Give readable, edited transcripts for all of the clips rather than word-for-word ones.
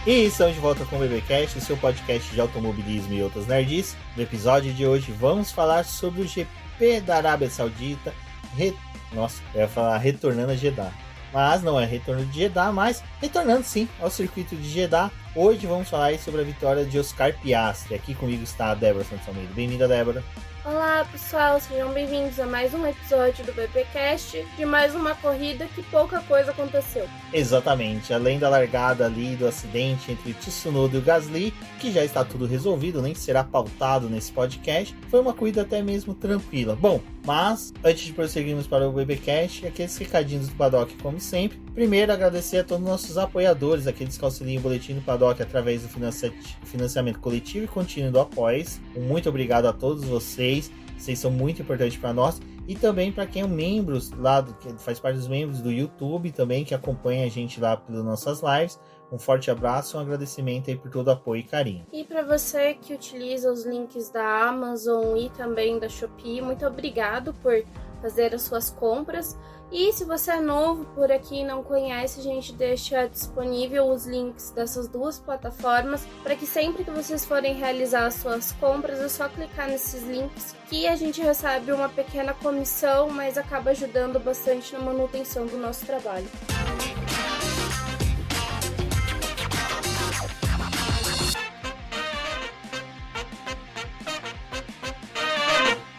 E estamos de volta com o BBcast, o seu podcast de automobilismo e outras nerds. No episódio de hoje vamos falar sobre o GP da Arábia Saudita. Nossa, eu ia falar retornando a Jeddah. Mas não é retorno de Jeddah, mas retornando sim ao circuito de Jeddah. Hoje vamos falar sobre a vitória de Oscar Piastri. Aqui comigo está a Débora Santos Almeida. Bem-vinda, Débora. Olá pessoal, sejam bem-vindos a mais um episódio do BBcast, de mais uma corrida que pouca coisa aconteceu. Exatamente, além da largada ali do acidente entre o Tsunoda e o Gasly, que já está tudo resolvido, nem será pautado nesse podcast, foi uma corrida até mesmo tranquila. Bom, mas antes de prosseguirmos para o BBcast, aqueles recadinhos do Paddock como sempre. Primeiro, agradecer a todos os nossos apoiadores, aqueles que auxiliam o Boletim do Paddock através do financiamento coletivo e contínuo do Apoies. Muito obrigado a todos vocês são muito importantes para nós. E também para quem é membro lá, que faz parte dos membros do YouTube também, que acompanha a gente lá pelas nossas lives. Um forte abraço e um agradecimento aí por todo o apoio e carinho. E para você que utiliza os links da Amazon e também da Shopee, muito obrigado por fazer as suas compras. E se você é novo por aqui e não conhece, a gente deixa disponível os links dessas duas plataformas para que sempre que vocês forem realizar as suas compras, é só clicar nesses links que a gente recebe uma pequena comissão, mas acaba ajudando bastante na manutenção do nosso trabalho.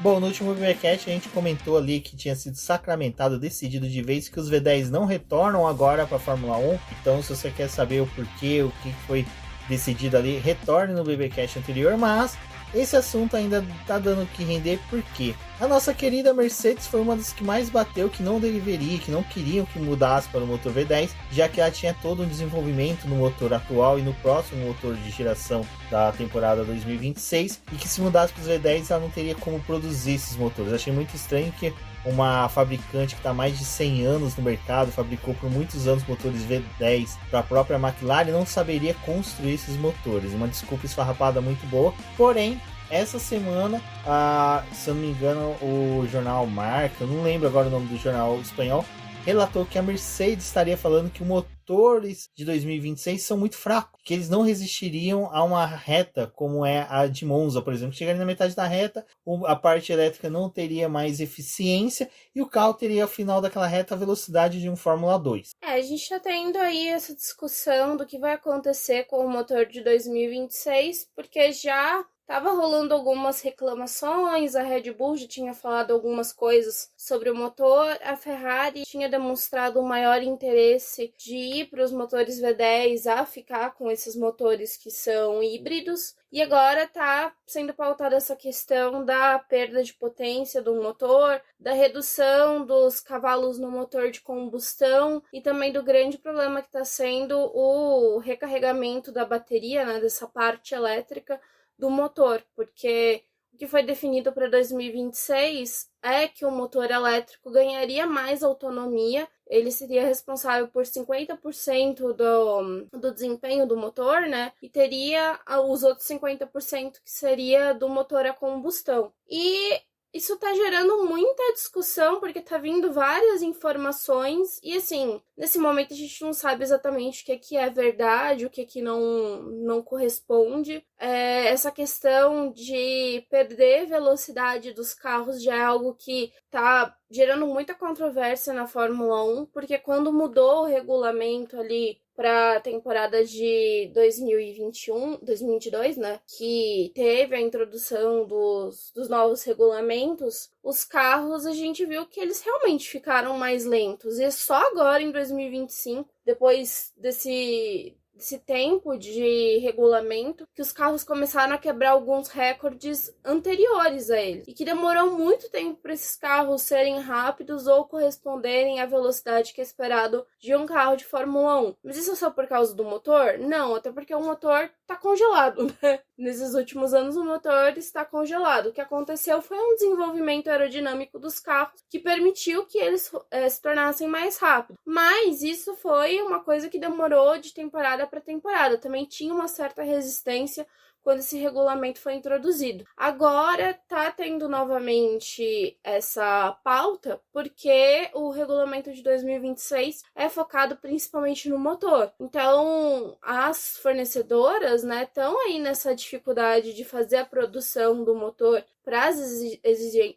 Bom, no último BBcast a gente comentou ali que tinha sido sacramentado, decidido de vez que os V10 não retornam agora para a Fórmula 1. Então, se você quer saber o porquê, o que foi decidido ali, retorne no BBcast anterior. Mas esse assunto ainda tá dando o que render, porque a nossa querida Mercedes foi uma das que mais bateu que não deveria, que não queriam que mudasse para o motor V10, já que ela tinha todo um desenvolvimento no motor atual e no próximo motor de geração da temporada 2026, e que se mudasse para os V10 ela não teria como produzir esses motores. Eu achei muito estranho que uma fabricante que está há mais de 100 anos no mercado, fabricou por muitos anos motores V10 para a própria McLaren, não saberia construir esses motores. Uma desculpa esfarrapada muito boa, porém essa semana, se eu não me engano, o jornal Marca, eu não lembro agora o nome do jornal espanhol, relatou que a Mercedes estaria falando que os motores de 2026 são muito fracos, que eles não resistiriam a uma reta como é a de Monza, por exemplo. Chegaria na metade da reta, a parte elétrica não teria mais eficiência e o carro teria, ao final daquela reta, a velocidade de um Fórmula 2. A gente está tendo aí essa discussão do que vai acontecer com o motor de 2026, porque já tava rolando algumas reclamações, a Red Bull já tinha falado algumas coisas sobre o motor, a Ferrari tinha demonstrado um maior interesse de ir para os motores V10 a ficar com esses motores que são híbridos, e agora tá sendo pautada essa questão da perda de potência do motor, da redução dos cavalos no motor de combustão e também do grande problema que está sendo o recarregamento da bateria, né, dessa parte elétrica do motor, porque o que foi definido para 2026 é que o motor elétrico ganharia mais autonomia, ele seria responsável por 50% do desempenho do motor, né? E teria os outros 50% que seria do motor a combustão. E isso tá gerando muita discussão, porque tá vindo várias informações e, assim, nesse momento a gente não sabe exatamente o que é verdade, o que não corresponde. Essa questão de perder velocidade dos carros já é algo que tá gerando muita controvérsia na Fórmula 1, porque quando mudou o regulamento ali para a temporada de 2022, né, que teve a introdução dos novos regulamentos, os carros a gente viu que eles realmente ficaram mais lentos. E só agora em 2025, depois desse tempo de regulamento, que os carros começaram a quebrar alguns recordes anteriores a eles. E que demorou muito tempo para esses carros serem rápidos ou corresponderem à velocidade que é esperado de um carro de Fórmula 1. Mas isso é só por causa do motor? Não, até porque o motor tá congelado, né? Nesses últimos anos o motor está congelado. O que aconteceu foi um desenvolvimento aerodinâmico dos carros que permitiu que eles se tornassem mais rápidos. Mas isso foi uma coisa que demorou de temporada para temporada. Também tinha uma certa resistência quando esse regulamento foi introduzido. Agora tá tendo novamente essa pauta porque o regulamento de 2026 é focado principalmente no motor. Então, as fornecedoras, né, estão aí nessa dificuldade de fazer a produção do motor para as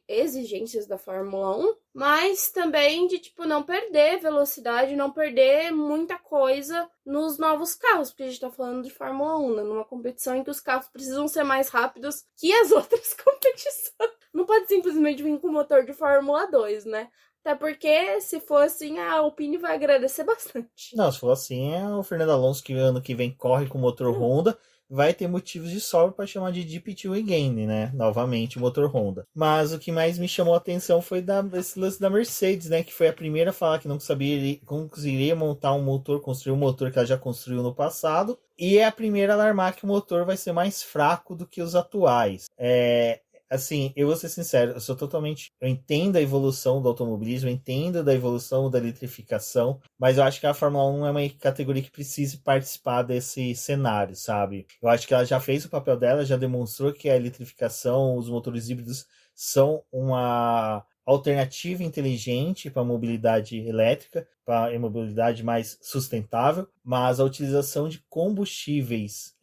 exigências da Fórmula 1, mas também de, não perder velocidade, não perder muita coisa nos novos carros, porque a gente tá falando de Fórmula 1, né? Numa competição em que os carros precisam ser mais rápidos que as outras competições. Não pode simplesmente vir com motor de Fórmula 2, né? Até porque, se for assim, a Alpine vai agradecer bastante. Não, se for assim, é o Fernando Alonso que ano que vem corre com o motor Honda, vai ter motivos de sobra para chamar de GP2 again, né? Novamente o motor Honda. Mas o que mais me chamou a atenção foi esse lance da Mercedes, né? Que foi a primeira a falar que não conseguiria montar um motor, construir um motor que ela já construiu no passado. E é a primeira a alarmar que o motor vai ser mais fraco do que os atuais. Assim, eu vou ser sincero, eu entendo a evolução do automobilismo, eu entendo da evolução da eletrificação, mas eu acho que a Fórmula 1 é uma categoria que precisa participar desse cenário, sabe? Eu acho que ela já fez o papel dela, já demonstrou que a eletrificação, os motores híbridos são uma alternativa inteligente para a mobilidade elétrica, para a mobilidade mais sustentável, mas a utilização de combustíveis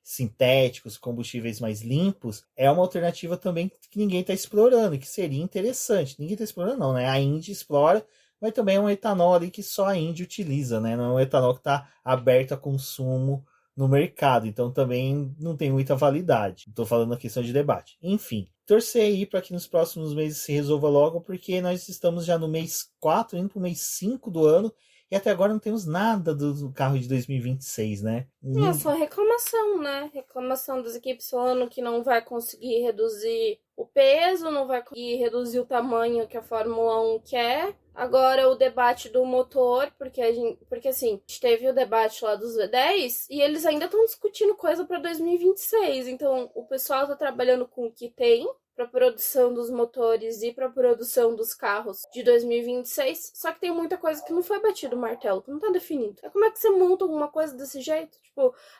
sintéticos, combustíveis mais limpos, é uma alternativa também que ninguém está explorando, que seria interessante. Ninguém está explorando não, né? A Indy explora, mas também é um etanol ali que só a Indy utiliza, né? Não é um etanol que está aberto a consumo no mercado, então também não tem muita validade. Estou falando na questão de debate. Enfim, torcer aí para que nos próximos meses se resolva logo, porque nós estamos já no mês 4, indo para o mês 5 do ano, e até agora não temos nada do carro de 2026, né? É só reclamação, né? Reclamação das equipes falando que não vai conseguir reduzir o peso, não vai conseguir reduzir o tamanho que a Fórmula 1 quer. Agora o debate do motor, porque assim, a gente teve o debate lá dos V10 e eles ainda estão discutindo coisa para 2026. Então o pessoal tá trabalhando com o que tem para produção dos motores e para produção dos carros de 2026, só que tem muita coisa que não foi batido o martelo, que não tá definido. Como é que você monta alguma coisa desse jeito?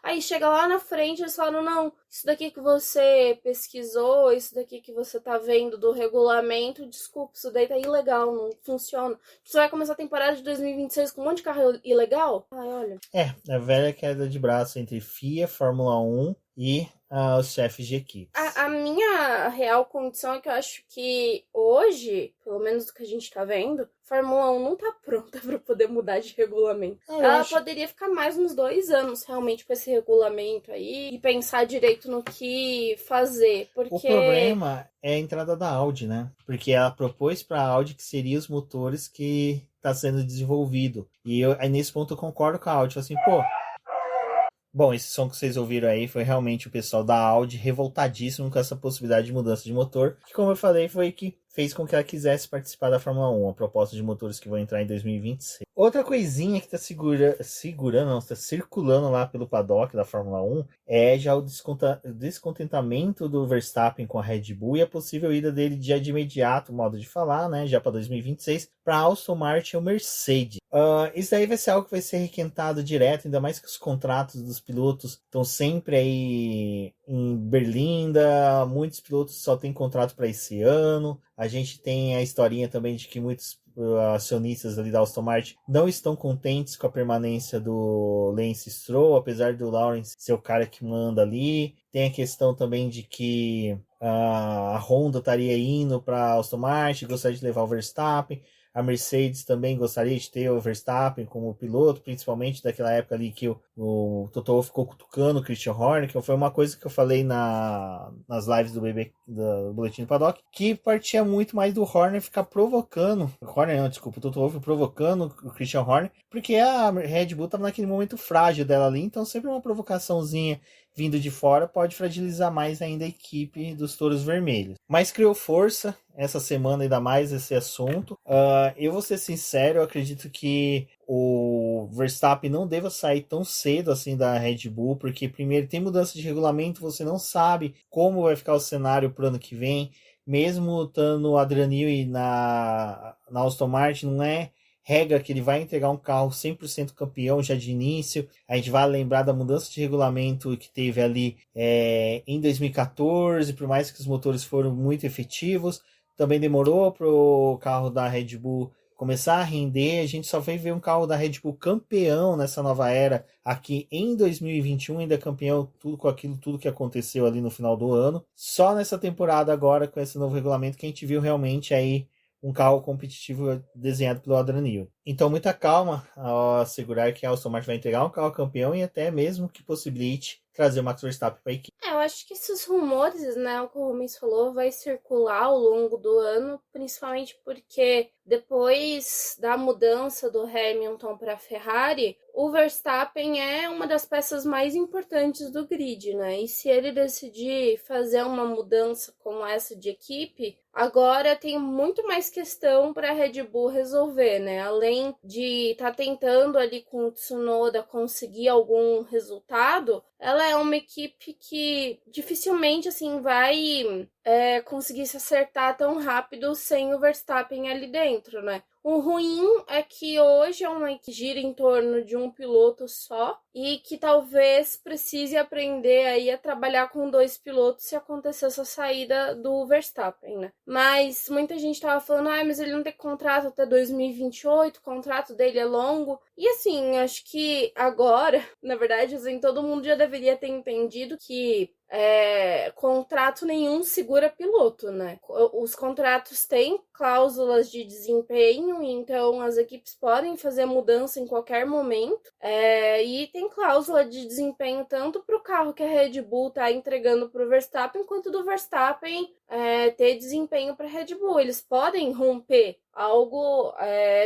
Aí chega lá na frente e eles falam, não, isso daqui que você pesquisou, isso daqui que você tá vendo do regulamento, desculpa, isso daí tá ilegal, não funciona. Você vai começar a temporada de 2026 com um monte de carro ilegal? Ai, olha. A velha queda de braço entre FIA, Fórmula 1 e os chefes de equipe. A minha real condição é que eu acho que hoje, pelo menos do que a gente tá vendo, Fórmula 1 não tá pronta pra poder mudar de regulamento. Ela poderia ficar mais uns 2 anos realmente com esse regulamento aí e pensar direito no que fazer, porque... O problema é a entrada da Audi, né? Porque ela propôs pra Audi que seriam os motores que tá sendo desenvolvido. E aí nesse ponto eu concordo com a Audi. Assim, bom, esse som que vocês ouviram aí foi realmente o pessoal da Audi revoltadíssimo com essa possibilidade de mudança de motor, que, como eu falei, foi que fez com que ela quisesse participar da Fórmula 1, a proposta de motores que vão entrar em 2026. Outra coisinha que está circulando lá pelo paddock da Fórmula 1 é já o descontentamento do Verstappen com a Red Bull e a possível ida dele já de imediato, modo de falar, né, já para 2026, para Aston Martin ou Mercedes. Isso aí vai ser algo que vai ser requentado direto, ainda mais que os contratos dos pilotos estão sempre aí em Berlinda, muitos pilotos só têm contrato para esse ano. A gente tem a historinha também de que muitos acionistas ali da Aston Martin não estão contentes com a permanência do Lance Stroll, apesar do Lawrence ser o cara que manda ali. Tem a questão também de que a Honda estaria indo para a Aston Martin, gostaria de levar o Verstappen. A Mercedes também gostaria de ter o Verstappen como piloto, principalmente daquela época ali que o Toto Wolff ficou cutucando o Christian Horner, que foi uma coisa que eu falei nas lives do Boletim do Paddock, que partia muito mais do Horner ficar provocando, o Toto Wolff provocando o Christian Horner, porque a Red Bull estava naquele momento frágil dela ali, então sempre uma provocaçãozinha vindo de fora pode fragilizar mais ainda a equipe dos Touros Vermelhos. Mas criou força essa semana ainda mais esse assunto. Eu vou ser sincero, eu acredito que o Verstappen não deva sair tão cedo assim da Red Bull, porque primeiro tem mudança de regulamento, você não sabe como vai ficar o cenário para o ano que vem, mesmo estando o Adrian Newey na Aston Martin, não é regra que ele vai entregar um carro 100% campeão já de início. A gente vai lembrar da mudança de regulamento que teve ali em 2014, por mais que os motores foram muito efetivos, também demorou para o carro da Red Bull começar a render. A gente só vai ver um carro da Red Bull campeão nessa nova era aqui em 2021, ainda campeão, tudo que aconteceu ali no final do ano. Só nessa temporada agora, com esse novo regulamento, que a gente viu realmente aí um carro competitivo desenhado pelo Adrian Newey. Então, muita calma ao assegurar que a Aston Martin vai entregar um carro campeão e até mesmo que possibilite trazer o Max Verstappen para a equipe. Eu acho que esses rumores, né, o que o Rubens falou, vai circular ao longo do ano, principalmente porque depois da mudança do Hamilton para a Ferrari, o Verstappen é uma das peças mais importantes do grid, né? E se ele decidir fazer uma mudança como essa de equipe, agora tem muito mais questão para a Red Bull resolver, né? Além de estar tentando ali com o Tsunoda conseguir algum resultado, ela é uma equipe que dificilmente assim vai conseguir se acertar tão rápido sem o Verstappen ali dentro, né? O ruim é que hoje é uma que gira em torno de um piloto só e que talvez precise aprender aí a trabalhar com 2 pilotos se acontecer essa saída do Verstappen, né? Mas muita gente tava falando, mas ele não tem contrato até 2028, o contrato dele é longo. E assim, acho que agora, na verdade, assim, todo mundo já deveria ter entendido que contrato nenhum segura piloto, né? Os contratos têm cláusulas de desempenho, então as equipes podem fazer mudança em qualquer momento, e tem cláusula de desempenho tanto para o carro que a Red Bull tá entregando para o Verstappen, quanto do Verstappen ter desempenho para a Red Bull. Eles podem romper algo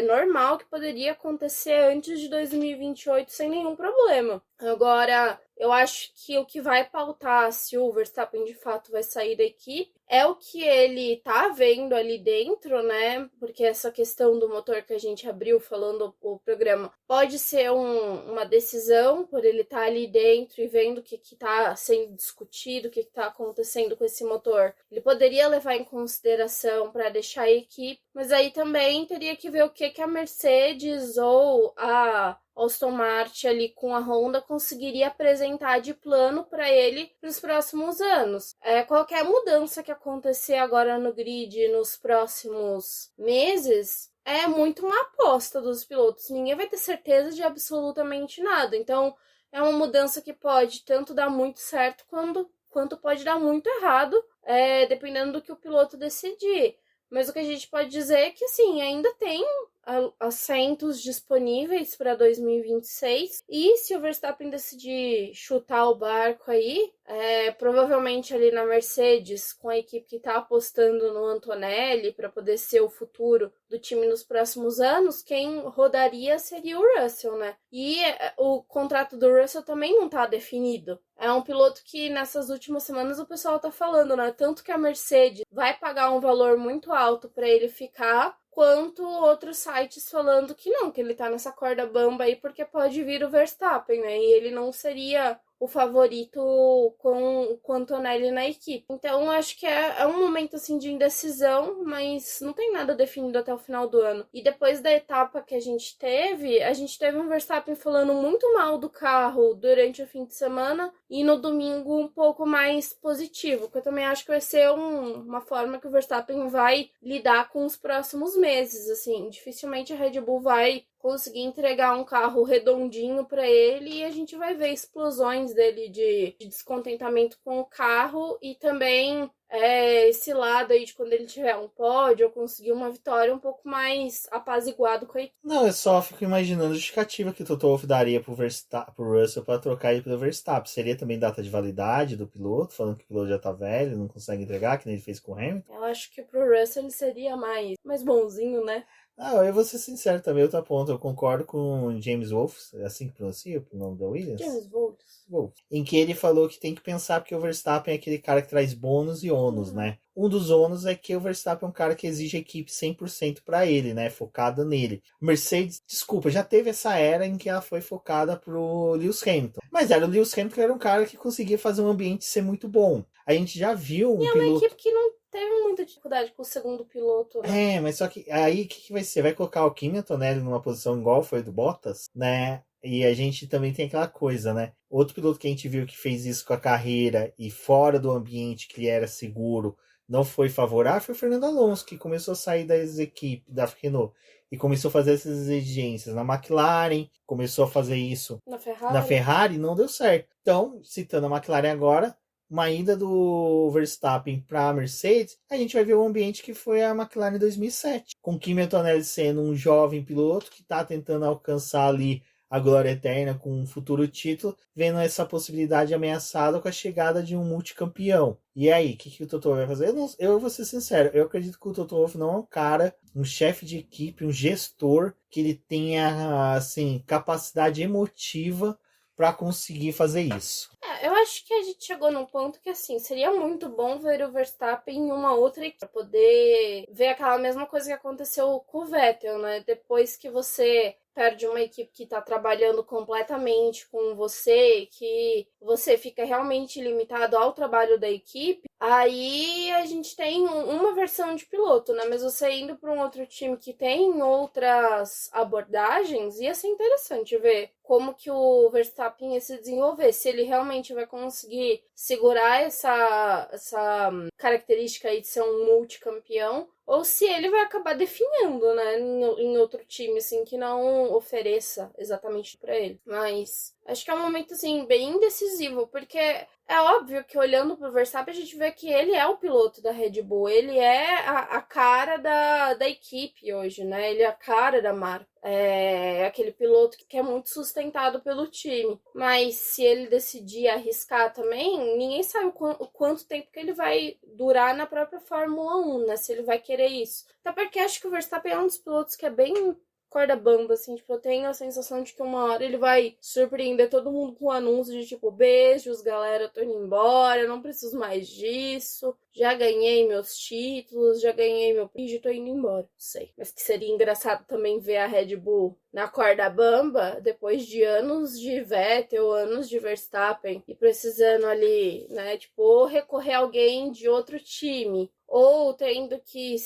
normal que poderia acontecer antes de 2028 sem nenhum problema. Agora, eu acho que o que vai pautar se o Verstappen de fato vai sair da equipe é o que ele tá vendo ali dentro, né? Porque essa questão do motor que a gente abriu falando o programa pode ser uma decisão por ele estar ali dentro e vendo o que tá sendo discutido, o que tá acontecendo com esse motor. Ele poderia levar em consideração para deixar a equipe, mas aí também teria que ver o que a Mercedes ou a Aston Martin ali com a Honda conseguiria apresentar de plano para ele para os próximos anos. Qualquer mudança que acontecer agora no grid nos próximos meses é muito uma aposta dos pilotos. Ninguém vai ter certeza de absolutamente nada. Então, é uma mudança que pode tanto dar muito certo quanto pode dar muito errado, dependendo do que o piloto decidir. Mas o que a gente pode dizer é que, assim, ainda tem assentos disponíveis para 2026 e se o Verstappen decidir chutar o barco aí, provavelmente ali na Mercedes, com a equipe que está apostando no Antonelli para poder ser o futuro do time nos próximos anos, quem rodaria seria o Russell, né? E o contrato do Russell também não está definido. É um piloto que nessas últimas semanas o pessoal tá falando, né? Tanto que a Mercedes vai pagar um valor muito alto para ele ficar, quanto outros sites falando que não, que ele tá nessa corda bamba aí porque pode vir o Verstappen, né? E ele não seria o favorito com o Antonelli na equipe. Então, acho que é um momento, assim, de indecisão, mas não tem nada definido até o final do ano. E depois da etapa que a gente teve um Verstappen falando muito mal do carro durante o fim de semana e no domingo um pouco mais positivo, que eu também acho que vai ser uma forma que o Verstappen vai lidar com os próximos meses, assim. Dificilmente a Red Bull vai conseguir entregar um carro redondinho para ele e a gente vai ver explosões dele de descontentamento com o carro e também esse lado aí de quando ele tiver um pódio ou conseguir uma vitória um pouco mais apaziguado com a equipe. Não, eu só fico imaginando a justificativa que o Toto Wolff daria pro Russell pra trocar ele pelo Verstappen. Seria também data de validade do piloto, falando que o piloto já tá velho, não consegue entregar, que nem ele fez com o Hamilton. Eu acho que pro Russell ele seria mais bonzinho, né? Eu vou ser sincero também, outro ponto. Eu concordo com o James Wolff, é assim que pronuncia o nome da Williams? James Wolff. Em que ele falou que tem que pensar porque o Verstappen é aquele cara que traz bônus e ônus, né? Um dos ônus é que o Verstappen é um cara que exige a equipe 100% para ele, né? Focada nele. Mercedes, desculpa, já teve essa era em que ela foi focada pro Lewis Hamilton. Mas era o Lewis Hamilton que era um cara que conseguia fazer um ambiente ser muito bom. A gente já viu um piloto... E é uma equipe que não teve muita dificuldade com o segundo piloto, né? Mas só que aí o que vai ser? Vai colocar o Kimi Antonelli numa posição igual foi do Bottas, né? E a gente também tem aquela coisa, né? Outro piloto que a gente viu que fez isso com a carreira e fora do ambiente que ele era seguro, não foi favorável, foi o Fernando Alonso, que começou a sair das equipes da Renault e começou a fazer essas exigências na McLaren, começou a fazer isso na Ferrari, não deu certo. Então, citando a McLaren agora, uma ida do Verstappen para a Mercedes, a gente vai ver o ambiente que foi a McLaren em 2007, com Kimi Antonelli sendo um jovem piloto que está tentando alcançar ali a glória eterna com um futuro título, vendo essa possibilidade ameaçada com a chegada de um multicampeão. E aí, o que o Toto Wolff vai fazer? Eu vou ser sincero, eu acredito que o Toto Wolff não é um cara, um chefe de equipe, um gestor, que ele tenha, assim, capacidade emotiva para conseguir fazer isso. Eu acho que a gente chegou num ponto que, assim, seria muito bom ver o Verstappen em uma outra equipe, pra poder ver aquela mesma coisa que aconteceu com o Vettel, né? Depois que você perde uma equipe que tá trabalhando completamente com você, que você fica realmente limitado ao trabalho da equipe, aí a gente tem uma versão de piloto, né? Mas você indo para um outro time que tem outras abordagens, ia ser interessante ver como que o Verstappen ia se desenvolver, se ele realmente vai conseguir segurar essa característica aí de ser um multicampeão, ou se ele vai acabar definhando, né, em outro time, assim, que não ofereça exatamente pra ele. Mas acho que é um momento, assim, bem decisivo, porque é óbvio que olhando pro Verstappen a gente vê que ele é o piloto da Red Bull, ele é a cara da equipe hoje, né, ele é a cara da marca. É aquele piloto que é muito sustentado pelo time. Mas se ele decidir arriscar também, ninguém sabe o quanto tempo que ele vai durar na própria Fórmula 1, né? Se ele vai querer isso. Até porque acho que o Verstappen é um dos pilotos que é bem corda bamba, assim, tipo, eu tenho a sensação de que uma hora ele vai surpreender todo mundo com um anúncio de, tipo, beijos, galera, eu tô indo embora, eu não preciso mais disso, já ganhei meus títulos, já ganhei meu prestígio, tô indo embora, não sei. Mas que seria engraçado também ver a Red Bull na corda bamba, depois de anos de Vettel, anos de Verstappen, e precisando ali, né, tipo, ou recorrer a alguém de outro time, ou tendo que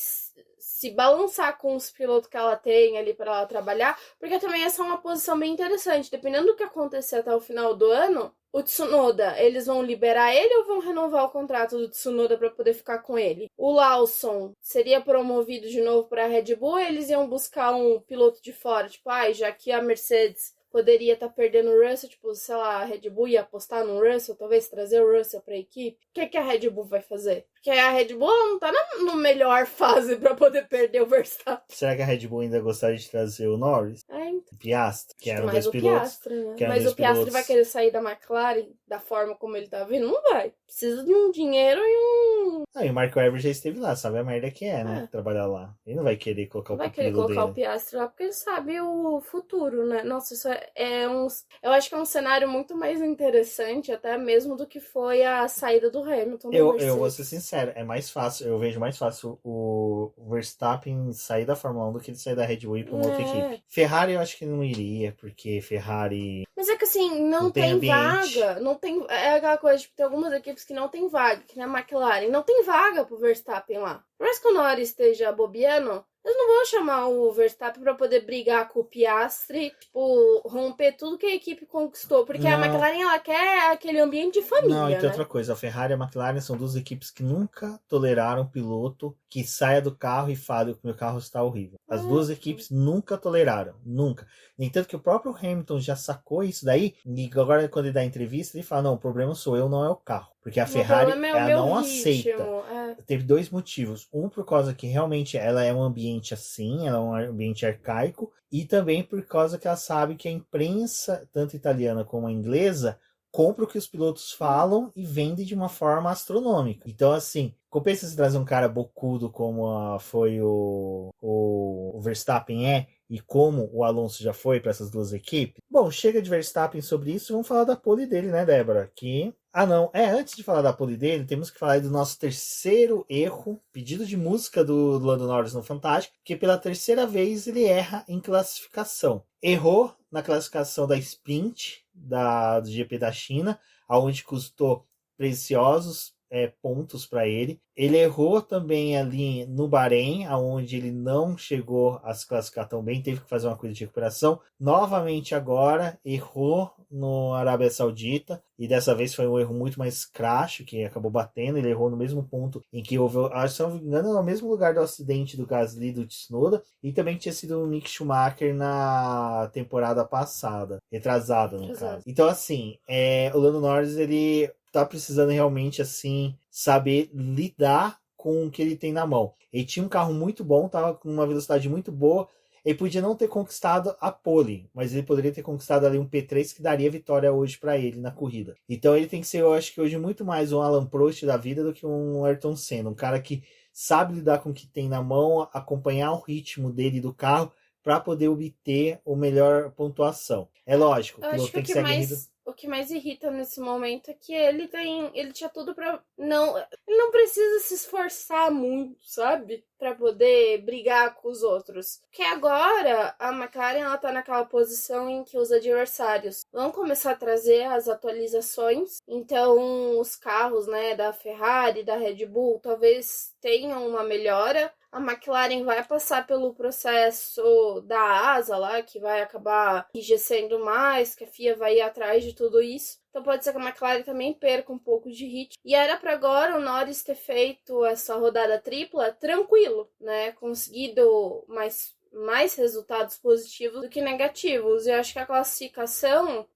se balançar com os pilotos que ela tem ali para ela trabalhar, porque também essa é uma posição bem interessante. Dependendo do que acontecer até o final do ano, o Tsunoda, eles vão liberar ele ou vão renovar o contrato do Tsunoda para poder ficar com ele? O Lawson seria promovido de novo para a Red Bull ou eles iam buscar um piloto de fora? Tipo, já que a Mercedes poderia estar perdendo o Russell, tipo, sei lá, a Red Bull ia apostar no Russell, talvez trazer o Russell pra equipe. O que a Red Bull vai fazer? Porque a Red Bull não tá na melhor fase pra poder perder o Verstappen. Será que a Red Bull ainda gostaria de trazer o Norris? Então. O Piastri, que era um dos pilotos. Piastri, né? Mas o Piastri vai querer sair da McLaren da forma como ele tá vindo? Não vai. Precisa de um dinheiro e o Mark Webber já esteve lá, sabe a merda que é, né? Trabalhar lá. Ele não vai querer colocar o pupilo dele. Vai querer colocar o Piastri lá porque ele sabe o futuro, né? Nossa, isso eu acho que é um cenário muito mais interessante até mesmo do que foi a saída do Hamilton. Eu vou ser sincero, é mais fácil, eu vejo mais fácil o Verstappen sair da Fórmula 1 do que ele sair da Red Bull e ir pra uma outra equipe. Ferrari eu acho que não iria, porque Ferrari... Mas é que assim, não tem vaga, não tem, é aquela coisa, tipo, tem algumas equipes que não tem vaga, que nem a McLaren, não tem vaga pro Verstappen lá. Por mais que o Norris esteja bobeando, eles não vão chamar o Verstappen pra poder brigar com o Piastri, tipo, romper tudo que a equipe conquistou. Porque a McLaren, ela quer aquele ambiente de família, Não, e tem né? outra coisa, a Ferrari e a McLaren são duas equipes que nunca toleraram um piloto que saia do carro e fale que o meu carro está horrível. As duas equipes nunca toleraram, nunca. No entanto que o próprio Hamilton já sacou isso daí, e agora quando ele dá entrevista, ele fala, não, o problema sou eu, não é o carro. Porque a Ferrari, ela não aceita. Teve dois motivos. Um, por causa que realmente ela é um ambiente assim, ela é um ambiente arcaico, e também por causa que ela sabe que a imprensa, tanto italiana como a inglesa, compra o que os pilotos falam e vende de uma forma astronômica. Então, assim, compensa se trazer um cara bocudo como foi o Verstappen e como o Alonso já foi para essas duas equipes. Bom, chega de Verstappen sobre isso, vamos falar da pole dele, né, Débora? Não, antes de falar da pole dele, temos que falar do nosso terceiro erro, pedido de música do Lando Norris no Fantástico, que pela terceira vez ele erra em classificação. Errou na classificação da sprint do GP da China, aonde custou preciosos pontos para ele. Ele errou também ali no Bahrein, aonde ele não chegou a se classificar tão bem, teve que fazer uma corrida de recuperação. Novamente agora, errou no Arábia Saudita, e dessa vez foi um erro muito mais crasso, que acabou batendo. Ele errou no mesmo ponto em que houve, se não me engano, no mesmo lugar do acidente do Gasly, do Tsunoda, e também tinha sido o Mick Schumacher na temporada passada, retrasada no caso. Então assim, o Lando Norris, ele tá precisando realmente, assim, saber lidar com o que ele tem na mão. Ele tinha um carro muito bom, tava com uma velocidade muito boa, ele podia não ter conquistado a pole, mas ele poderia ter conquistado ali um P3 que daria vitória hoje para ele na corrida. Então ele tem que ser, eu acho que hoje, muito mais um Alan Prost da vida do que um Ayrton Senna, um cara que sabe lidar com o que tem na mão, acompanhar o ritmo dele do carro para poder obter a melhor pontuação. É lógico, o piloto tem que ser aguerrido. O que mais irrita nesse momento é que ele tinha tudo pra ele não precisa se esforçar muito, sabe? Pra poder brigar com os outros. Porque agora a McLaren, ela tá naquela posição em que os adversários vão começar a trazer as atualizações. Então os carros, né, da Ferrari, da Red Bull, talvez tenham uma melhora. A McLaren vai passar pelo processo da ASA lá, que vai acabar enrijecendo mais, que a FIA vai ir atrás de tudo isso. Então pode ser que a McLaren também perca um pouco de ritmo. E era para agora o Norris ter feito essa rodada tripla tranquilo, né? Conseguido mais resultados positivos do que negativos. E eu acho que a classificação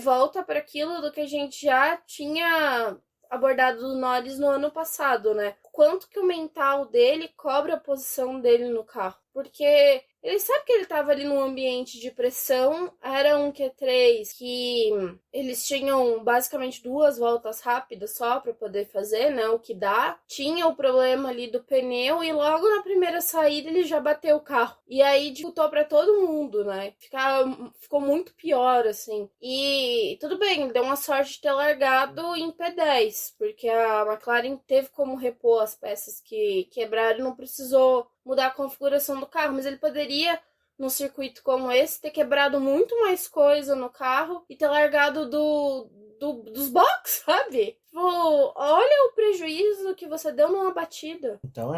volta para aquilo do que a gente já tinha abordado do Norris no ano passado, né? Quanto que o mental dele cobra a posição dele no carro. Porque ele sabe que ele estava ali num ambiente de pressão, era um Q3 que eles tinham basicamente 2 voltas rápidas só para poder fazer, né, o que dá. Tinha o problema ali do pneu e logo na primeira saída ele já bateu o carro. E aí dificultou para todo mundo, né, ficou muito pior, assim. E tudo bem, ele deu uma sorte de ter largado em P10, porque a McLaren teve como repor as peças que quebraram e não precisou mudar a configuração do carro, mas ele poderia, num circuito como esse, ter quebrado muito mais coisa no carro e ter largado dos boxes, sabe? Olha o prejuízo que você deu numa batida. Então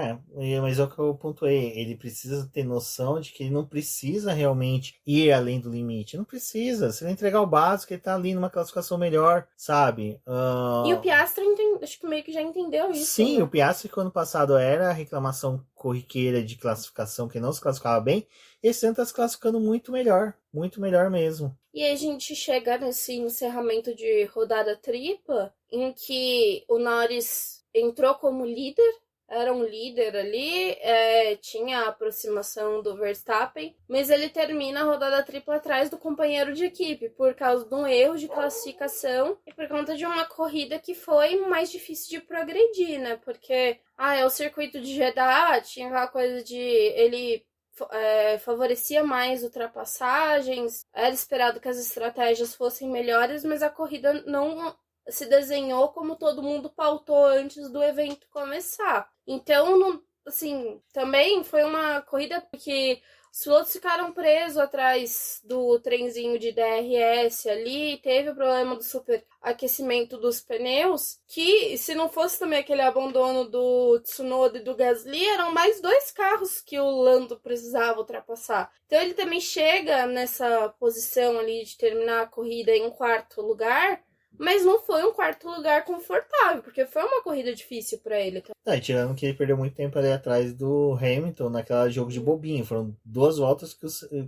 mas é o que eu pontuei, ele precisa ter noção de que ele não precisa realmente ir além do limite, não precisa, se ele entregar o básico, ele tá ali numa classificação melhor, sabe? E o Piastri, acho que meio que já entendeu isso. Sim, né? O Piastri, que ano passado era a reclamação corriqueira de classificação, que não se classificava bem, esse ano tá se classificando muito melhor mesmo. E aí a gente chega nesse encerramento de rodada tripla, em que o Norris entrou como líder, era um líder ali, tinha a aproximação do Verstappen, mas ele termina a rodada tripla atrás do companheiro de equipe, por causa de um erro de classificação e por conta de uma corrida que foi mais difícil de progredir, né? Porque, é o circuito de Jeddah, tinha aquela coisa de ele favorecia mais ultrapassagens, era esperado que as estratégias fossem melhores, mas a corrida não se desenhou como todo mundo pautou antes do evento começar. Então, assim, também foi uma corrida que os pilotos ficaram presos atrás do trenzinho de DRS ali, teve o problema do superaquecimento dos pneus, que se não fosse também aquele abandono do Tsunoda e do Gasly, eram mais 2 carros que o Lando precisava ultrapassar. Então ele também chega nessa posição ali de terminar a corrida em 4º lugar, Mas não foi um quarto lugar confortável, porque foi uma corrida difícil pra ele. E tirando que ele perdeu muito tempo ali atrás do Hamilton naquela jogo de bobinho. Foram 2 voltas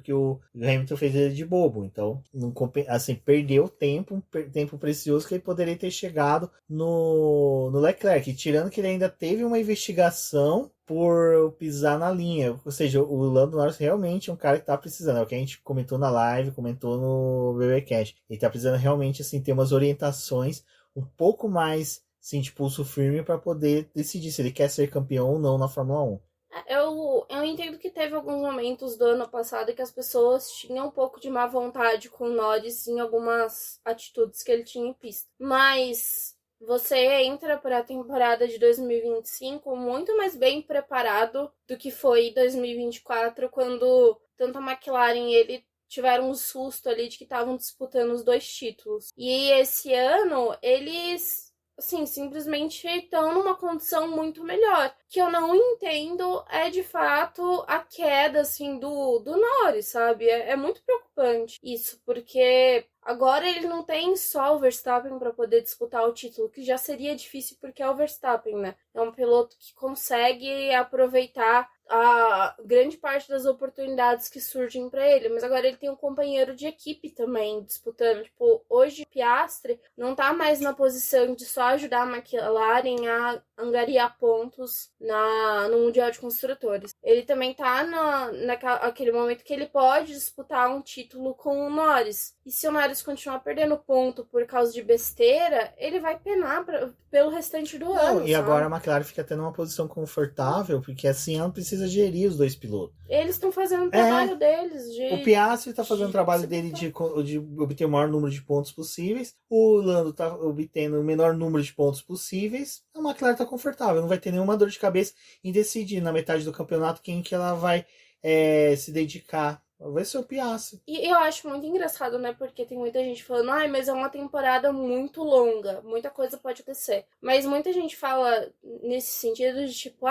que o Hamilton fez ele de bobo. Então, não, assim, perdeu tempo precioso que ele poderia ter chegado no Leclerc. E tirando que ele ainda teve uma investigação por pisar na linha. Ou seja, o Lando Norris realmente é um cara que tá precisando. É o que a gente comentou na live, comentou no BBcast. Ele tá precisando realmente assim, ter umas orientações um pouco mais de pulso firme para poder decidir se ele quer ser campeão ou não na Fórmula 1. Eu entendo que teve alguns momentos do ano passado que as pessoas tinham um pouco de má vontade com o Norris em algumas atitudes que ele tinha em pista. Mas você entra para a temporada de 2025 muito mais bem preparado do que foi 2024, quando tanto a McLaren e ele tiveram um susto ali de que estavam disputando os 2 títulos. E esse ano, eles assim, simplesmente estão numa condição muito melhor. O que eu não entendo é, de fato, a queda, assim, do Norris, sabe? É muito preocupante isso, porque agora ele não tem só o Verstappen para poder disputar o título, que já seria difícil porque é o Verstappen, né? É um piloto que consegue aproveitar a grande parte das oportunidades que surgem para ele, mas agora ele tem um companheiro de equipe também disputando. Tipo, hoje o Piastri não tá mais na posição de só ajudar a McLaren a angariar pontos no Mundial de Construtores. Ele também tá naquele momento que ele pode disputar um título com o Norris. E se o Norris continuar perdendo ponto por causa de besteira, ele vai penar pelo restante do ano. E agora a McLaren fica tendo uma posição confortável, porque assim ela precisa gerir os 2 pilotos. Eles estão fazendo o trabalho deles. O Piastri está fazendo o trabalho dele de obter o maior número de pontos possíveis. O Lando está obtendo o menor número de pontos possíveis. A McLaren está confortável, não vai ter nenhuma dor de cabeça em decidir na metade do campeonato quem que ela vai se dedicar. Vai ser o Piastri. E eu acho muito engraçado, né? Porque tem muita gente falando, mas é uma temporada muito longa, muita coisa pode acontecer. Mas muita gente fala nesse sentido de tipo,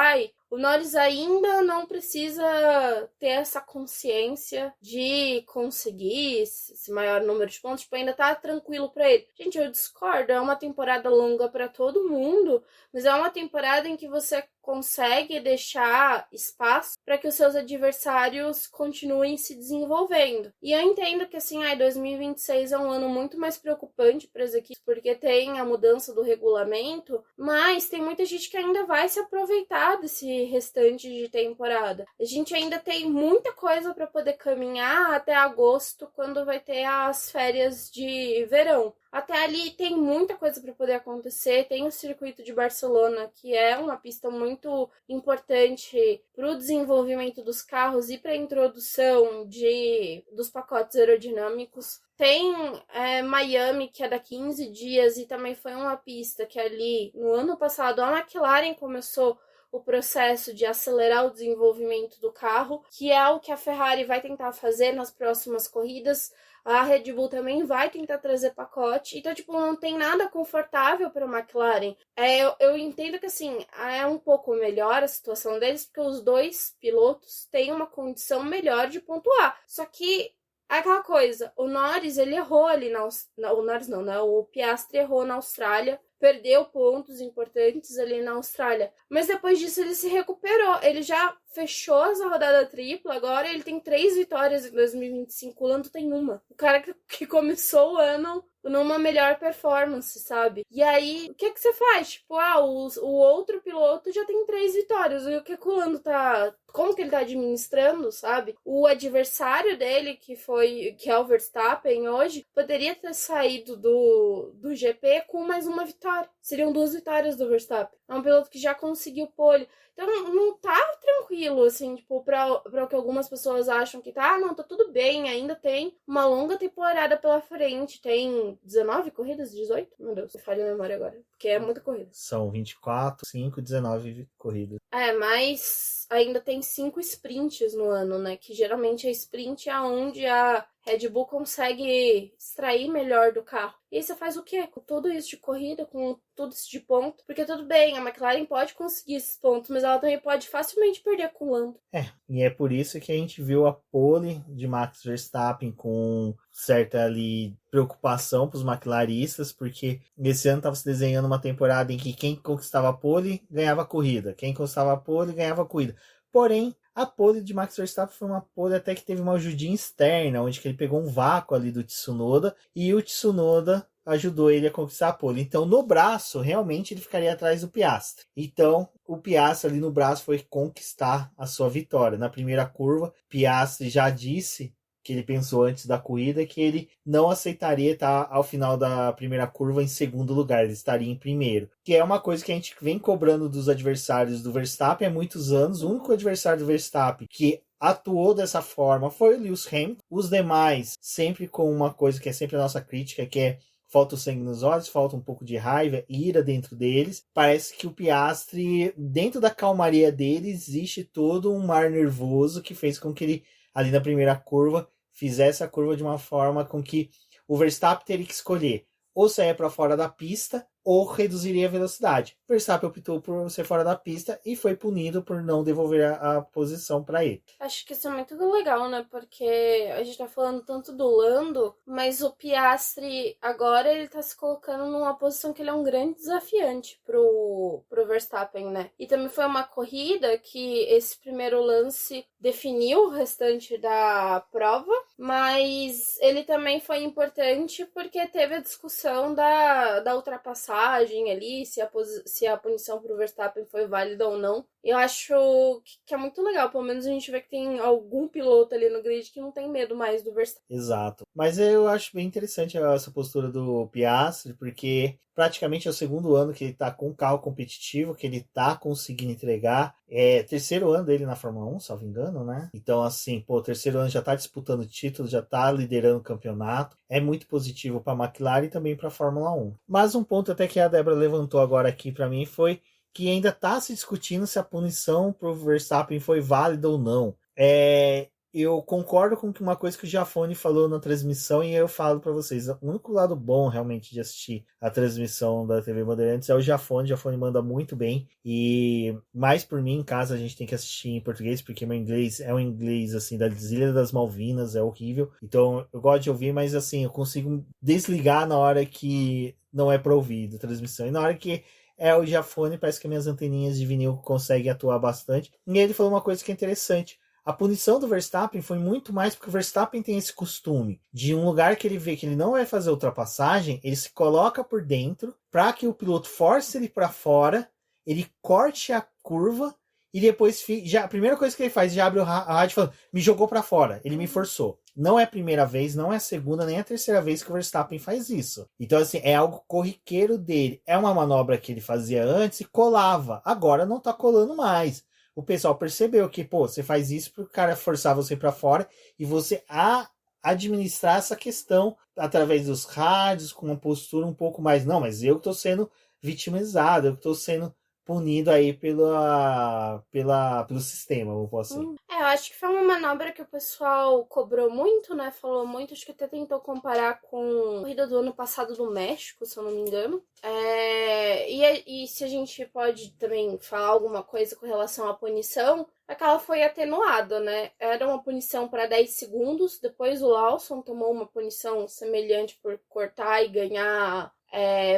o Norris ainda não precisa ter essa consciência de conseguir esse maior número de pontos, tipo, ainda tá tranquilo pra ele. Gente, eu discordo, é uma temporada longa pra todo mundo, mas é uma temporada em que você consegue deixar espaço para que os seus adversários continuem se desenvolvendo. E eu entendo que, assim, 2026 é um ano muito mais preocupante para as equipes, porque tem a mudança do regulamento, mas tem muita gente que ainda vai se aproveitar desse restante de temporada. A gente ainda tem muita coisa para poder caminhar até agosto, quando vai ter as férias de verão. Até ali tem muita coisa para poder acontecer. Tem o circuito de Barcelona, que é uma pista muito importante para o desenvolvimento dos carros e para a introdução dos pacotes aerodinâmicos. Tem Miami, que é daqui 15 dias, e também foi uma pista que ali, no ano passado, a McLaren começou o processo de acelerar o desenvolvimento do carro, que é o que a Ferrari vai tentar fazer nas próximas corridas. A Red Bull também vai tentar trazer pacote. Então, tipo, não tem nada confortável para a McLaren. Eu entendo que, assim, é um pouco melhor a situação deles, porque os 2 pilotos têm uma condição melhor de pontuar. Só que aquela coisa, o Norris, ele errou ali o Norris não, né? O Piastri errou na Austrália, perdeu pontos importantes ali na Austrália. Mas depois disso ele se recuperou. Ele já fechou essa rodada tripla, agora ele tem 3 vitórias em 2025, o Lando tem uma. O cara que começou o ano numa melhor performance, sabe? E aí, o que você faz? Tipo, o outro piloto já tem 3 vitórias, e o que o Lando tá... Como que ele tá administrando, sabe? O adversário dele, que é o Verstappen hoje, poderia ter saído do GP com mais uma vitória. Seriam 2 vitórias do Verstappen. É um piloto que já conseguiu pole. Então, não tá tranquilo, assim, tipo, pra o que algumas pessoas acham que tá. Não, tá tudo bem, ainda tem uma longa temporada pela frente. Tem 19 corridas? 18? Meu Deus, eu falho a memória agora, porque é muita corrida. São 24, 5, 19 corridas. Mas ainda tem 5 sprints no ano, né? Que geralmente a sprint é onde a Red Bull consegue extrair melhor do carro. E aí você faz o quê? Com tudo isso de corrida, com tudo isso de ponto. Porque tudo bem, a McLaren pode conseguir esses pontos, mas ela também pode facilmente perder com o Lando. E é por isso que a gente viu a pole de Max Verstappen com certa ali preocupação para os McLaristas, porque esse ano estava se desenhando uma temporada em que quem conquistava a pole ganhava a corrida, quem conquistava a pole ganhava a corrida. Porém, a pole de Max Verstappen foi uma pole até que teve uma ajudinha externa, onde que ele pegou um vácuo ali do Tsunoda, e o Tsunoda ajudou ele a conquistar a pole. Então, no braço, realmente ele ficaria atrás do Piastri. Então, o Piastri ali no braço foi conquistar a sua vitória. Na primeira curva, Piastri já disse que ele pensou antes da corrida que ele não aceitaria estar ao final da primeira curva em segundo lugar, ele estaria em primeiro. Que é uma coisa que a gente vem cobrando dos adversários do Verstappen há muitos anos. O único adversário do Verstappen que atuou dessa forma foi o Lewis Hamilton. Os demais, sempre com uma coisa que é sempre a nossa crítica, que é falta o sangue nos olhos, falta um pouco de raiva, ira dentro deles. Parece que o Piastri, dentro da calmaria dele, existe todo um mar nervoso que fez com que ele, ali na primeira curva, fizesse a curva de uma forma com que o Verstappen teria que escolher ou sair para fora da pista ou reduziria a velocidade. O Verstappen optou por ser fora da pista e foi punido por não devolver a posição para ele. Acho que isso é muito legal, né? Porque a gente tá falando tanto do Lando, mas o Piastri agora ele tá se colocando numa posição que ele é um grande desafiante pro Verstappen, né? E também foi uma corrida que esse primeiro lance definiu o restante da prova, mas ele também foi importante porque teve a discussão da ultrapassagem ali, se a punição pro Verstappen foi válida ou não. Eu acho que é muito legal, pelo menos a gente vê que tem algum piloto ali no grid que não tem medo mais do Verstappen. Exato. Mas eu acho bem interessante essa postura do Piastri, porque praticamente é o segundo ano que ele tá com um carro competitivo, que ele tá conseguindo entregar. É terceiro ano dele na Fórmula 1, salvo engano, né? Então, assim, terceiro ano já tá disputando título, já tá liderando o campeonato. É muito positivo para a McLaren e também para a Fórmula 1. Mas um ponto até que a Débora levantou agora aqui para mim foi que ainda está se discutindo se a punição para o Verstappen foi válida ou não. Eu concordo com uma coisa que o Giafone falou na transmissão e eu falo para vocês. O único lado bom realmente de assistir a transmissão da TV Bandeirantes é o Giafone. O Giafone manda muito bem e mais por mim em casa a gente tem que assistir em português porque meu inglês é um inglês assim das Ilhas das Malvinas, é horrível. Então eu gosto de ouvir, mas assim eu consigo desligar na hora que não é para ouvir a transmissão e na hora que o Giafone, parece que minhas anteninhas de vinil conseguem atuar bastante. E ele falou uma coisa que é interessante. A punição do Verstappen foi muito mais porque o Verstappen tem esse costume de um lugar que ele vê que ele não vai fazer ultrapassagem, ele se coloca por dentro para que o piloto force ele para fora, ele corte a curva e depois a primeira coisa que ele faz, já abre a rádio falando, me jogou para fora, ele me forçou. Não é a primeira vez, não é a segunda, nem a terceira vez que o Verstappen faz isso. Então, assim, é algo corriqueiro dele. É uma manobra que ele fazia antes e colava. Agora não tá colando mais. O pessoal percebeu que, você faz isso pro cara forçar você para fora e você administrar essa questão através dos rádios, com uma postura um pouco mais, não, mas eu que tô sendo vitimizado, eu que tô sendo punido aí pelo sistema, eu posso dizer. Eu acho que foi uma manobra que o pessoal cobrou muito, né? Falou muito, acho que até tentou comparar com a corrida do ano passado do México, se eu não me engano. E se a gente pode também falar alguma coisa com relação à punição, é que ela foi atenuada, né? Era uma punição para 10 segundos, depois o Lawson tomou uma punição semelhante por cortar e ganhar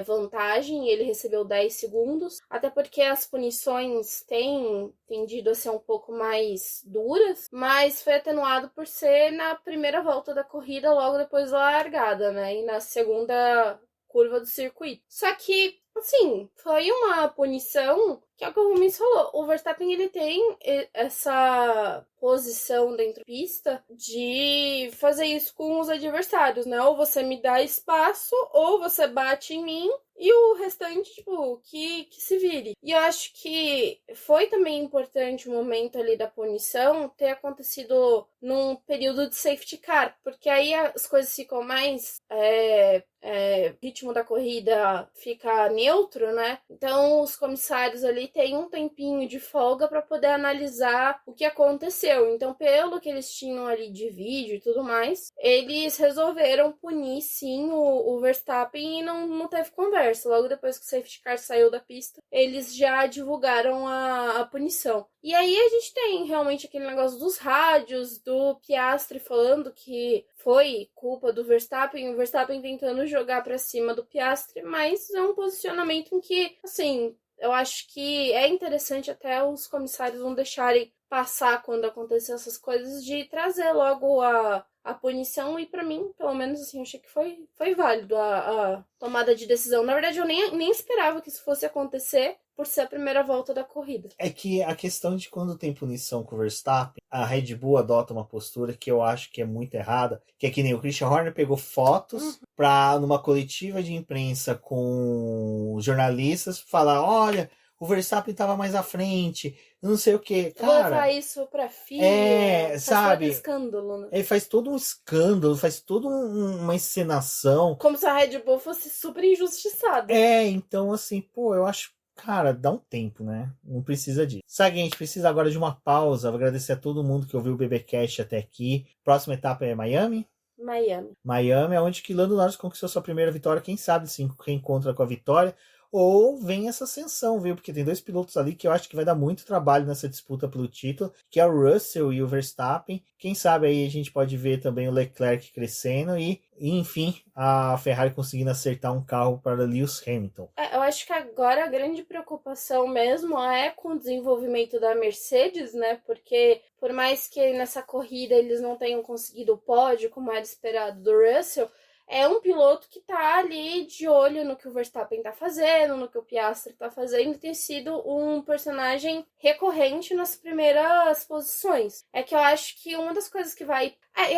vantagem, e ele recebeu 10 segundos, até porque as punições têm tendido a ser um pouco mais duras, mas foi atenuado por ser na primeira volta da corrida, logo depois da largada, né, e na segunda curva do circuito. Só que, assim, foi uma punição que é o que o Rubens falou, o Verstappen ele tem essa posição dentro da pista de fazer isso com os adversários, né? Ou você me dá espaço, ou você bate em mim, e o restante, que se vire. E eu acho que foi também importante o momento ali da punição ter acontecido num período de safety car, porque aí as coisas ficam mais... o ritmo da corrida fica neutro, né? Então os comissários ali ali tem um tempinho de folga para poder analisar o que aconteceu. Então, pelo que eles tinham ali de vídeo e tudo mais, eles resolveram punir sim o Verstappen e não teve conversa. Logo depois que o safety car saiu da pista, eles já divulgaram a punição. E aí a gente tem realmente aquele negócio dos rádios, do Piastri falando que foi culpa do Verstappen, o Verstappen tentando jogar pra cima do Piastri, mas é um posicionamento em que, assim, eu acho que é interessante até os comissários não deixarem passar quando acontecer essas coisas, de trazer logo a punição, e pra mim, pelo menos assim, eu achei que foi válido a tomada de decisão. Na verdade, eu nem esperava que isso fosse acontecer por ser a primeira volta da corrida. É que a questão de quando tem punição com o Verstappen, a Red Bull adota uma postura que eu acho que é muito errada, que é que nem o Christian Horner pegou fotos pra, numa coletiva de imprensa com jornalistas, falar, olha, o Verstappen tava mais à frente, não sei o que. Vou levar isso pra FIA, faz sabe? todo escândalo, né? Ele faz todo um escândalo, faz toda uma encenação. Como se a Red Bull fosse super injustiçada. Então assim, pô, eu acho, cara, dá um tempo, né? Não precisa disso. Sabe, a gente precisa agora de uma pausa. Vou agradecer a todo mundo que ouviu o BBcast até aqui. Próxima etapa é Miami? Miami é onde que Lando Norris conquistou sua primeira vitória. Quem sabe se reencontra com a vitória ou vem essa ascensão, viu? Porque tem dois pilotos ali que eu acho que vai dar muito trabalho nessa disputa pelo título, que é o Russell e o Verstappen. Quem sabe aí a gente pode ver também o Leclerc crescendo e enfim, a Ferrari conseguindo acertar um carro para Lewis Hamilton. Eu acho que agora a grande preocupação mesmo é com o desenvolvimento da Mercedes, né? Porque por mais que nessa corrida eles não tenham conseguido o pódio, como era esperado do Russell, é um piloto que tá ali de olho no que o Verstappen tá fazendo, no que o Piastri tá fazendo, e tem sido um personagem recorrente nas primeiras posições. É que eu acho que uma das coisas que vai...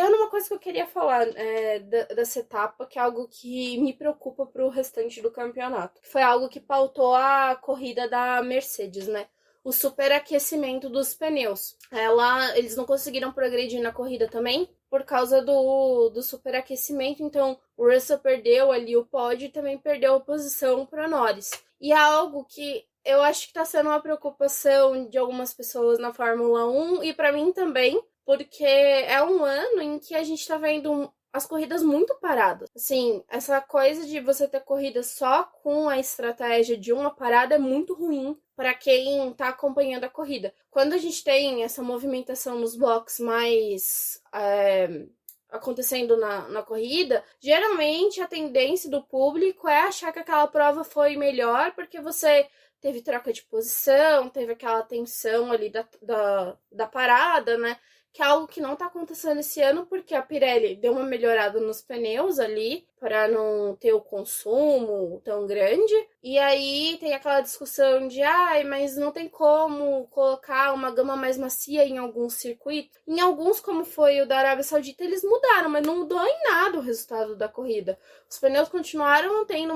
uma coisa que eu queria falar dessa etapa, que é algo que me preocupa pro restante do campeonato. Foi algo que pautou a corrida da Mercedes, né? O superaquecimento dos pneus. Eles não conseguiram progredir na corrida também, por causa do superaquecimento. Então, o Russell perdeu ali o pódio e também perdeu a posição para Norris. E é algo que eu acho que está sendo uma preocupação de algumas pessoas na Fórmula 1 e para mim também, porque é um ano em que a gente está vendo as corridas muito paradas. Assim, essa coisa de você ter corrida só com a estratégia de uma parada é muito ruim para quem tá acompanhando a corrida. Quando a gente tem essa movimentação nos boxes mais acontecendo na corrida, geralmente a tendência do público é achar que aquela prova foi melhor porque você teve troca de posição, teve aquela tensão ali da parada, né? Que é algo que não tá acontecendo esse ano, porque a Pirelli deu uma melhorada nos pneus ali, para não ter o consumo tão grande. E aí tem aquela discussão de, mas não tem como colocar uma gama mais macia em alguns circuitos. Em alguns, como foi o da Arábia Saudita, eles mudaram, mas não mudou em nada o resultado da corrida. Os pneus continuaram tendo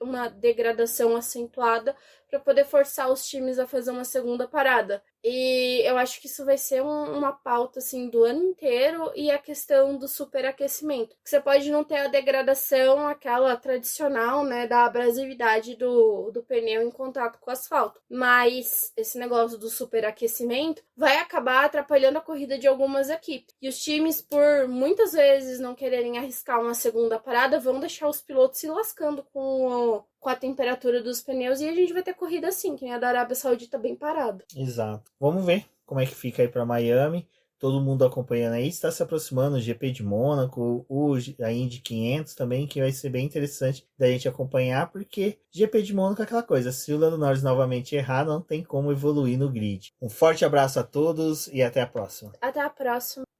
uma degradação acentuada para poder forçar os times a fazer uma segunda parada. E eu acho que isso vai ser uma pauta assim do ano inteiro, e a questão do superaquecimento. Você pode não ter a degradação, aquela tradicional, né, da abrasividade do pneu em contato com o asfalto. Mas esse negócio do superaquecimento vai acabar atrapalhando a corrida de algumas equipes. E os times, por muitas vezes não quererem arriscar uma segunda parada, vão deixar os pilotos se lascando com a temperatura dos pneus, e a gente vai ter corrida assim, que nem a da Arábia Saudita bem parada. Exato. Vamos ver como é que fica aí para Miami. Todo mundo acompanhando aí. Está se aproximando o GP de Mônaco, a Indy 500 também, que vai ser bem interessante da gente acompanhar, porque GP de Mônaco é aquela coisa, se o Lando Norris novamente errar, não tem como evoluir no grid. Um forte abraço a todos e até a próxima. Até a próxima.